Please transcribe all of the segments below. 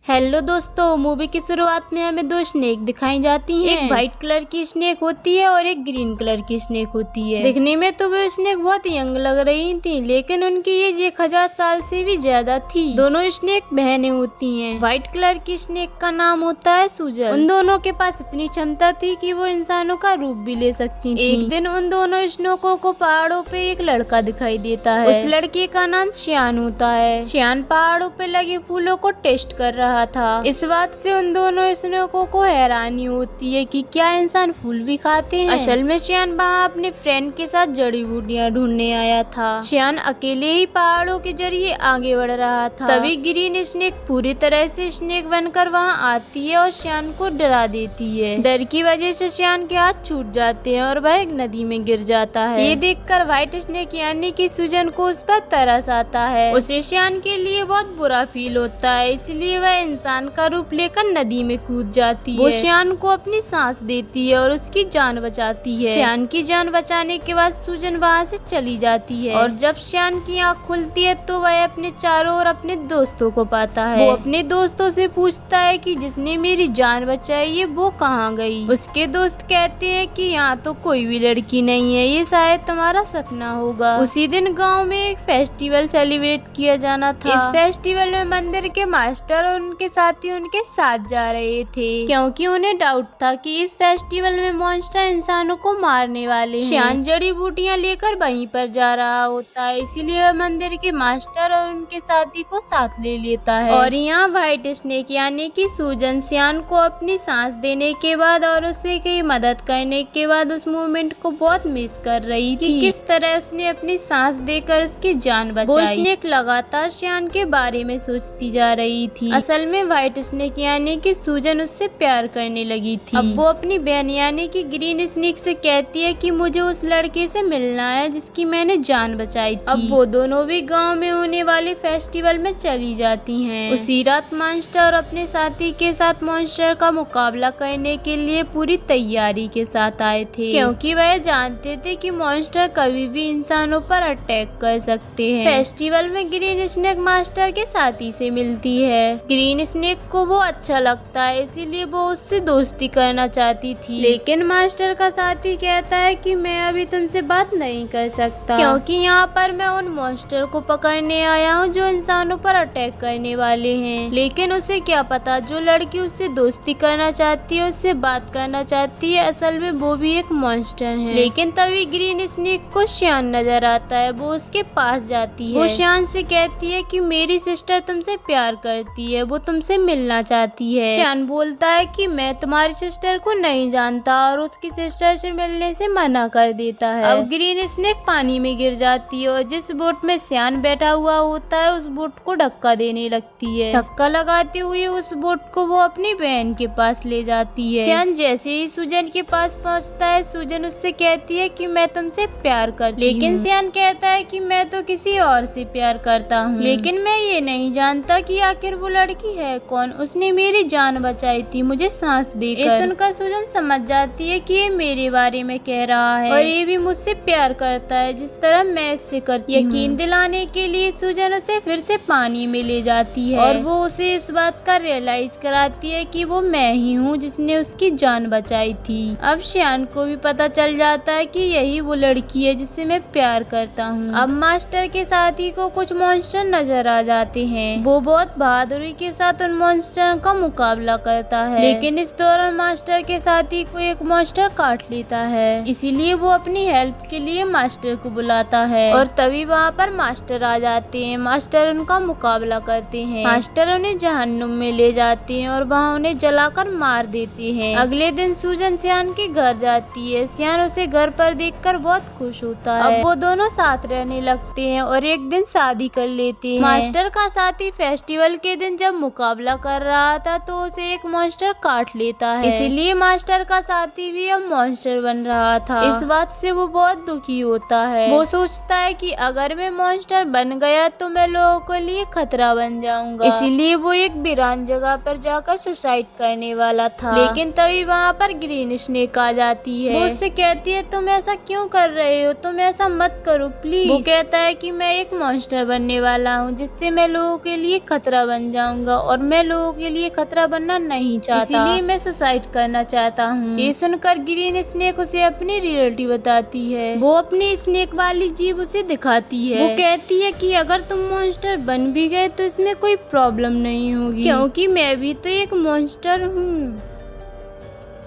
Hello दोस्तों, movie की शुरुआत में हमें दो स्नेक दिखाई जाती हैं। एक व्हाइट कलर की स्नेक होती है और एक ग्रीन कलर की स्नेक होती है। दिखने में तो वो स्नेक बहुत यंग लग रही थी, लेकिन उनकी एज 1000 साल से भी ज्यादा थी। दोनों स्नेक बहनें होती हैं। व्हाइट कलर की स्नेक का नाम होता है सूजन। उन दोनों के पास इतनी क्षमता थी कि वो इंसानों का रूप भी ले सकती थी। एक दिन उन दोनों स्नेकों को पहाड़ों पे एक लड़का दिखाई देता है। उस लड़के का नाम श्यान होता है। श्यान पहाड़ों पे लगे फूलों को टेस्ट कर रहा था। इस बात से उन दोनों स्नेकों को हैरानी होती है कि क्या इंसान फूल भी खाते हैं। असल में श्यान वहाँ अपने फ्रेंड के साथ जड़ी बूटियाँ ढूंढने आया था। श्यान अकेले ही पहाड़ों के जरिए आगे बढ़ रहा था। तभी ग्रीन स्नेक पूरी तरह से स्नेक बनकर वहाँ आती है और श्यान को डरा देती है। डर की वजह से श्यान के हाथ छूट जाते हैं और वह एक नदी में गिर जाता है। ये देखकर व्हाइट स्नेक यानी कि सूजन को उस पर तरस आता है। उसे श्यान के लिए बहुत बुरा फील होता है, इसलिए वह इंसान का रूप लेकर नदी में कूद जाती है। वो श्यान को अपनी सांस देती है और उसकी जान बचाती है। श्यान की जान बचाने के बाद सूजन वहाँ से चली जाती है और जब श्यान की आँख खुलती है तो वह अपने चारों ओर अपने दोस्तों को पाता है। वो अपने दोस्तों से पूछता है कि जिसने मेरी जान बचाई है वो कहाँ गई। उसके दोस्त कहते हैं कि यहाँ तो कोई भी लड़की नहीं है, ये शायद तुम्हारा सपना होगा। उसी दिन गाँव में एक फेस्टिवल सेलिब्रेट किया जाना था। इस फेस्टिवल में मंदिर के मास्टर और उनके साथी उनके साथ जा रहे थे, क्योंकि उन्हें डाउट था कि इस फेस्टिवल में मॉन्स्टर इंसानों को मारने वाले हैं। श्यान जड़ी बूटियां लेकर वहीं पर जा रहा होता है, इसीलिए वह मंदिर के मास्टर और उनके साथी को साथ ले लेता है। और यहाँ व्हाइट स्नेक यानी कि सूजन श्यान को अपनी सांस देने के बाद और उसे की मदद करने के बाद उस मोमेंट को बहुत मिस कर रही थी कि किस तरह उसने अपनी सांस देकर उसकी जान बचाई। वो स्नेक लगातार श्यान के बारे में सोचती जा रही थी। असल में व्हाइट स्नेक यानी कि सूजन उससे प्यार करने लगी थी। अब वो अपनी बहन यानी कि ग्रीन स्नेक से कहती है कि मुझे उस लड़के से मिलना है जिसकी मैंने जान बचाई थी। अब वो दोनों भी गांव में होने वाले फेस्टिवल में चली जाती हैं। उसी रात मॉन्स्टर अपने साथी के साथ मॉन्स्टर का मुकाबला करने के लिए पूरी तैयारी के साथ आए थे, क्योंकि वह जानते थे कि मॉन्स्टर कभी भी इंसानों पर अटैक कर सकते हैं। फेस्टिवल में ग्रीन स्नेक मास्टर के साथी से मिलती है। ग्रीन स्नेक को वो अच्छा लगता है, इसीलिए वो उससे दोस्ती करना चाहती थी, लेकिन मास्टर का साथी कहता है कि मैं अभी तुमसे बात नहीं कर सकता, क्योंकि यहाँ पर मैं उन मॉन्स्टर को पकड़ने आया हूँ जो इंसानों पर अटैक करने वाले हैं। लेकिन उसे क्या पता जो लड़की उससे दोस्ती करना चाहती है, उससे बात करना चाहती है, असल में वो भी एक मॉन्स्टर है। लेकिन तभी ग्रीन स्नेक को श्यान नजर आता है। वो उसके पास जाती है। वो श्यान से कहती है कि मेरी सिस्टर तुमसे प्यार करती है, वो तुमसे मिलना चाहती है। श्यान बोलता है कि मैं तुम्हारी सिस्टर को नहीं जानता और उसकी सिस्टर से मिलने से मना कर देता है। अब ग्रीन स्नेक पानी में गिर जाती है और जिस बोट में श्यान बैठा हुआ होता है उस बोट को धक्का देने लगती है। धक्का लगाते हुए उस बोट को वो अपनी बहन के पास ले जाती है। श्यान जैसे ही सूजन के पास पहुंचता है, सूजन उससे कहती है कि मैं तुमसे प्यार करती हूँ। लेकिन श्यान कहता है कि मैं तो किसी और से प्यार करता हूँ, लेकिन मैं ये नहीं जानता कि आखिर वो लड़की है कौन, उसने मेरी जान बचाई थी मुझे सांस देकर। ये सुनकर सूजन समझ जाती है कि ये मेरे बारे में कह रहा है और ये भी मुझसे प्यार करता है जिस तरह मैं इससे करती हूँ। यकीन दिलाने के लिए सूजन उसे फिर से पानी में ले जाती है और वो उसे इस बात का रियलाइज कराती है कि वो मैं ही हूँ जिसने उसकी जान बचाई थी। अब श्यान को भी पता चल जाता है कि यही वो लड़की है जिससे मैं प्यार करता हूँ। अब मास्टर के साथी को कुछ मॉन्स्टर नजर आ जाते हैं। वो बहुत बहादुरी के साथ उन मॉन्स्टर का मुकाबला करता है, लेकिन इस दौरान मास्टर के साथी को एक मॉन्स्टर काट लेता है। इसीलिए वो अपनी हेल्प के लिए मास्टर को बुलाता है और तभी वहाँ पर मास्टर आ जाते हैं। मास्टर उनका मुकाबला करते हैं। मास्टर उन्हें जहन्नुम में ले जाते हैं और वहाँ उन्हें जलाकर मार देते हैं। अगले दिन सूजन श्यान के घर जाती है। श्यान उसे घर पर देखकर बहुत खुश होता है। अब वो दोनों साथ रहने लगते हैं और एक दिन शादी कर लेते हैं। मास्टर का साथी फेस्टिवल के दिन जब मुकाबला कर रहा था तो उसे एक मॉन्स्टर काट लेता है, इसीलिए मास्टर का साथी भी अब मॉन्स्टर बन रहा था। इस बात से वो बहुत दुखी होता है। वो सोचता है कि अगर मैं मॉन्स्टर बन गया तो मैं लोगों के लिए खतरा बन जाऊंगा, इसीलिए वो एक वीरान जगह पर जाकर सुसाइड करने वाला था। लेकिन तभी वहाँ पर ग्रीन स्नेक आ जाती है। वो उससे कहती है तुम ऐसा क्यों कर रहे हो, तुम ऐसा मत करो प्लीज। वो कहता है कि मैं एक मॉन्स्टर बनने वाला हूँ जिससे मैं लोगों के लिए खतरा बन जाऊंगा जाऊंगा और मैं लोगों के लिए खतरा बनना नहीं चाहता, इसीलिए मैं सुसाइड करना चाहता हूँ। ये सुनकर ग्रीन स्नेक उसे अपनी रियलिटी बताती है। वो अपनी स्नेक वाली जीभ उसे दिखाती है। वो कहती है कि अगर तुम मॉन्स्टर बन भी गए तो इसमें कोई प्रॉब्लम नहीं होगी, क्योंकि मैं भी तो एक मॉन्स्टर हूँ।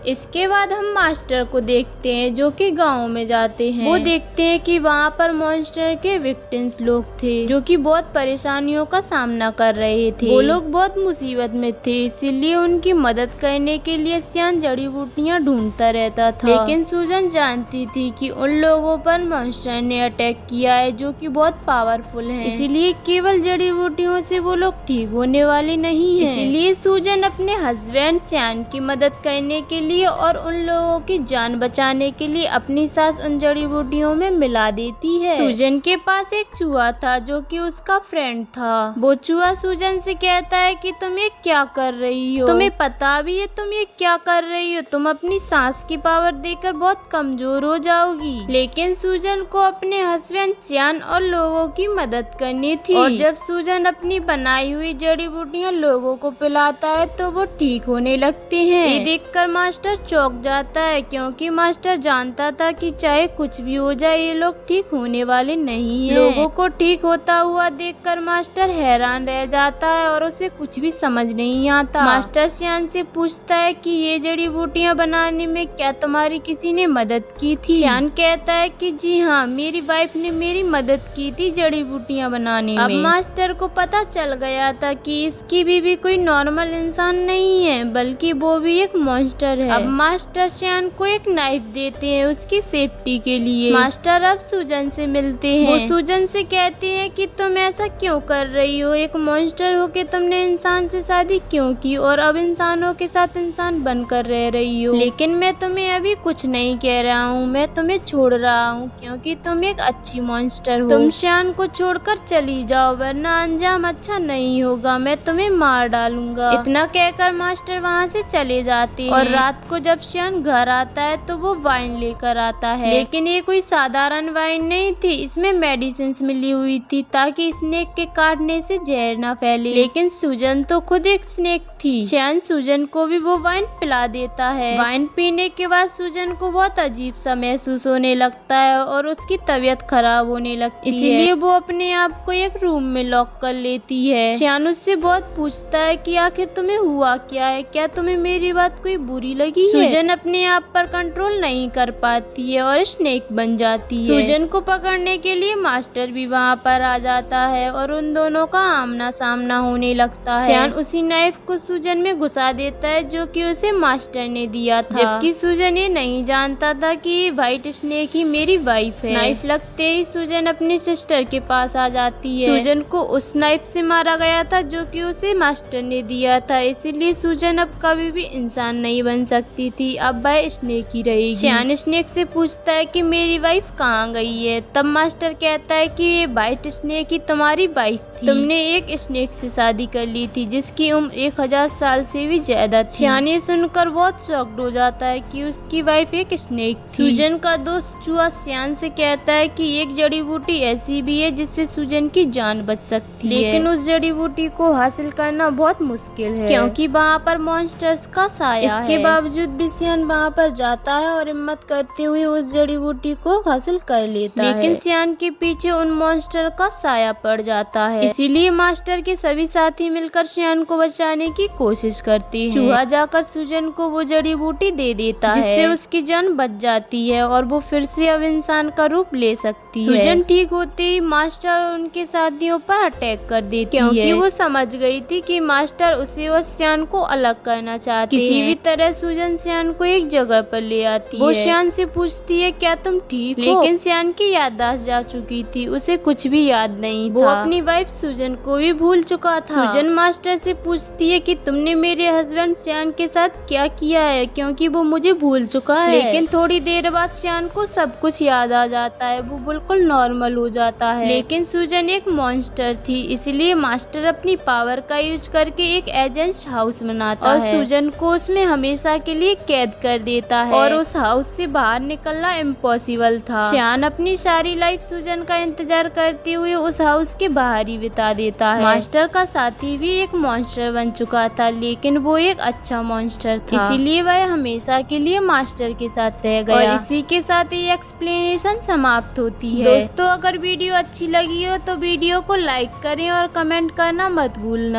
इसके बाद हम मास्टर को देखते हैं जो कि गांव में जाते हैं। वो देखते हैं कि वहाँ पर मॉन्स्टर के विक्टिम्स लोग थे जो कि बहुत परेशानियों का सामना कर रहे थे। वो लोग बहुत मुसीबत में थे, इसीलिए उनकी मदद करने के लिए सियान जड़ी बूटियाँ ढूंढता रहता था। लेकिन सूजन जानती थी कि उन लोगों पर मॉन्स्टर ने अटैक किया है जो कि बहुत पावरफुल है, इसीलिए केवल जड़ी बूटियों से वो लोग ठीक होने वाले नहीं है। इसीलिए सूजन अपने हस्बैंड सियान की मदद करने के लिए और उन लोगों की जान बचाने के लिए अपनी सांस उन जड़ी बूटियों में मिला देती है। सूजन के पास एक चूहा था जो कि उसका फ्रेंड था। वो चूहा सूजन से कहता है कि तुम ये क्या कर रही हो, तुम्हें पता भी है तुम ये क्या कर रही हो, तुम अपनी सांस की पावर देकर बहुत कमजोर हो जाओगी। लेकिन सूजन को अपने हस्बैंड सियान और लोगों की मदद करनी थी, और जब सूजन अपनी बनाई हुई जड़ी बूटियाँ लोगों को पिलाता है तो वो ठीक होने लगते हैं। ये देखकर मास्टर चौंक जाता है, क्योंकि मास्टर जानता था कि चाहे कुछ भी हो जाए ये लोग ठीक होने वाले नहीं हैं। लोगों को ठीक होता हुआ देखकर मास्टर हैरान रह जाता है और उसे कुछ भी समझ नहीं आता। मास्टर सियान से पूछता है कि ये जड़ी बूटियाँ बनाने में क्या तुम्हारी किसी ने मदद की थी? सियान कहता है कि जी हाँ, मेरी वाइफ ने मेरी मदद की थी जड़ी बूटियाँ बनाने में। अब मास्टर को पता चल गया था कि इसकी बीवी कोई नॉर्मल इंसान नहीं है, बल्कि वो भी एक मॉन्स्टर है। अब मास्टर सियान को एक नाइफ देते हैं उसकी सेफ्टी के लिए। मास्टर अब सूजन से मिलते हैं। वो सूजन से कहते हैं कि तुम ऐसा क्यों कर रही हो, एक मॉन्स्टर होके तुमने इंसान से शादी क्यों की और अब इंसानों के साथ इंसान बनकर रह रही हो। लेकिन मैं तुम्हें अभी कुछ नहीं कह रहा हूँ, मैं तुम्हें छोड़ रहा हूँ क्योंकि तुम एक अच्छी मॉन्स्टर हो। तुम सियान को छोड़कर चली जाओ वरना अंजाम अच्छा नहीं होगा, मैं तुम्हें मार डालूंगा। इतना कहकर मास्टर वहाँ से चले जाते हैं। और रात को जब सियान घर आता है तो वो वाइन लेकर आता है, लेकिन ये कोई साधारण वाइन नहीं थी, इसमें मेडिसिन मिली हुई थी ताकि स्नेक के काटने से जहर न फैले। लेकिन सूजन तो खुद एक स्नेक थी। सियान सूजन को भी वो वाइन पिला देता है। वाइन पीने के बाद सूजन को बहुत अजीब सा महसूस होने लगता है और उसकी तबीयत खराब होने लगती है, इसीलिए वो अपने आप को एक रूम में लॉक कर लेती है। सियान उससे बहुत पूछता है कि आखिर तुम्हें हुआ क्या है, क्या तुम्हें मेरी बात कोई बुरी लगी है? सूजन अपने आप पर कंट्रोल नहीं कर पाती है और स्नेक बन जाती है। सूजन को पकड़ने के लिए मास्टर भी वहाँ पर आ जाता है और उन दोनों का आमना सामना होने लगता है। सियान उसी नाइफ को सूजन में घुसा देता है जो कि उसे मास्टर ने दिया था, जबकि सूजन ये नहीं जानता था कि ये व्हाइट स्नेक ही मेरी वाइफ है। नाइफ लगते ही सूजन अपनी सिस्टर के पास आ जाती है। सूजन को उस नाइफ से मारा गया था जो कि उसे मास्टर ने दिया था, इसीलिए सूजन अब कभी भी इंसान नहीं बन सकती थी, अब वह स्नेक ही रहेगी। सियान स्नेक से पूछता है कि मेरी वाइफ कहाँ गई है? तब मास्टर कहता है कि ये व्हाइट स्नेक ही तुम्हारी वाइफ थी, तुमने एक स्नेक से शादी कर ली थी जिसकी उम्र 1000 साल से भी ज्यादा थी। सियान ये सुनकर बहुत शॉक्ड हो जाता है कि उसकी वाइफ एक स्नेक थी। सूजन का दोस्त चूहा सियान से कहता है कि एक जड़ी बूटी ऐसी भी है जिससे सूजन की जान बच सकती है, लेकिन उस जड़ी बूटी को हासिल करना बहुत मुश्किल है क्योंकि वहाँ पर मॉन्स्टर्स का साया है। इसके बावजूद भी सियान वहाँ पर जाता है और हिम्मत करते हुए उस जड़ी बूटी को हासिल कर लेता है, लेकिन सियान के पीछे उन मॉन्स्टर का साया पड़ जाता है। इसीलिए मास्टर के सभी साथी मिलकर सियान को बचाने की कोशिश करते हैं। चूहा जाकर सूजन को वो जड़ी बूटी दे देता है जिससे उसकी जान बच जाती है और वो फिर से अब इंसान का रूप ले सकती है। सूजन ठीक होते ही मास्टर और उनके साथियों पर अटैक कर देती है क्योंकि वो समझ गई थी कि मास्टर उसे और सियान को अलग करना चाहते हैं। किसी भी तरह सूजन सियान को एक जगह पर ले आती है। वो सियान से पूछती है क्या तुम ठीक हो? लेकिन सियान की याददाश्त जा चुकी थी, उसे कुछ भी याद नहीं था। वो अपनी वाइफ सूजन को भी भूल चुका था। सूजन मास्टर से पूछती है कि तुमने मेरे हस्बैंड सियान के साथ क्या किया है क्योंकि वो मुझे भूल चुका है। लेकिन थोड़ी देर बाद सियान को सब कुछ याद आ जाता है, वो बिल्कुल नॉर्मल हो जाता है। लेकिन सूजन एक मॉन्स्टर थी, इसलिए मास्टर अपनी पावर का यूज करके एक एजेंट हाउस बनाता है और सूजन को उसमें हमेशा के लिए कैद कर देता है और उस हाउस से बाहर निकलना इम्पॉसिबल था। श्यान अपनी सारी लाइफ सूजन का इंतजार करते हुए उस हाउस के बाहर ही बिता देता है। मास्टर का साथी भी एक मॉन्स्टर बन चुका था, लेकिन वो एक अच्छा मॉन्स्टर था, इसीलिए वह हमेशा के लिए मास्टर के साथ रह गया। और इसी के साथ ये एक्सप्लेनेशन समाप्त होती है। दोस्तों, अगर वीडियो अच्छी लगी हो तो वीडियो को लाइक करें और कमेंट करना मत भूलना।